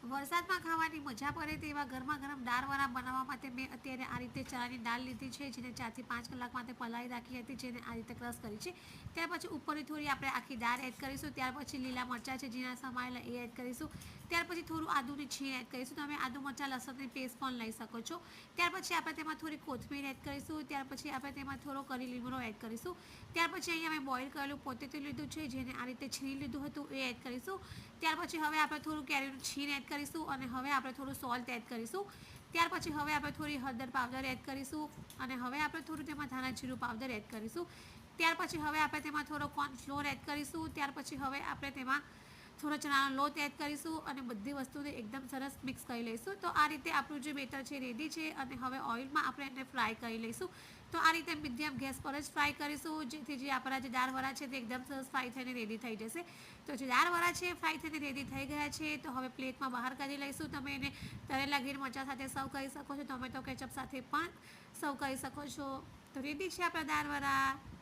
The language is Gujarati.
વરસાદમાં ખાવાની મજા પડે તેવા ગરમા ગરમ દાળવડા બનાવવા માટે મેં અત્યારે આ રીતે ચણાની દાળ લીધી છે, જેને 4 થી 5 કલાક માટે પલાળી રાખી હતી, જેને આ રીતે ક્રશ કરી છે. ત્યાર પછી ઉપરથી થોડી આપણે આખી દાળ એડ કરીશું. ત્યાર પછી લીલા મરચાં છે ઝીણા સમારેલા એ એડ કરીશું. ત્યાર પછી થોડું આદુની છીણ એડ કરીશું. તમે આદુ મરચાં લસણની પેસ્ટ પણ લઈ શકો છો. ત્યાર પછી આપણે તેમાં થોડી કોથમીર એડ કરીશું. ત્યાર પછી આપણે તેમાં થોડો કરી લીમડો એડ કરીશું. ત્યાર પછી અહીંયા મેં બોઇલ કરેલું પોટેટો લીધું છે, જેને આ રીતે છીણી લીધું હતું એ એડ કરીશું. ત્યાર પછી હવે આપણે થોડું કેરીનું છીણ એડ કરીશું અને હવે આપણે થોડું સોલ્ટ એડ કરીશું. ત્યાર પછી હવે આપણે થોડી હળદર પાવડર એડ કરીશું અને હવે આપણે થોડું તેમાં ધાણા જીરું પાવડર એડ કરીશું. ત્યાર પછી હવે આપણે તેમાં થોડો કોર્નફ્લોર એડ કરીશું. ત્યાર પછી હવે આપણે તેમાં થોડો ચણાનો લોટ એડ કરીશું અને બધી વસ્તુને એકદમ સરસ મિક્સ કરી લઈશું. તો આ રીતે આપણું જે બેટર છે રેડી છે અને હવે ઓઇલમાં આપણે એને ફ્રાય કરી લઈશું. તો આ રીતે મીડિયમ ગેસ પર જ ફ્રાય કરીશું, જેથી જે આપણા જે દાળવડા છે તે એકદમ સરસ ફ્રાય થઈને રેડી થઈ જશે. તો જે દાળવડા છે ફ્રાય થઈને રેડી થઈ ગયા છે, તો હવે પ્લેટમાં બહાર કાઢી લઈશું. તમે એને તળેલા ગીર મરચાં સાથે સર્વ કરી શકો છો, ટોમેટો કેચઅપ સાથે પણ સર્વ કરી શકો છો. તો રેડી છે આપણા દાળવડા.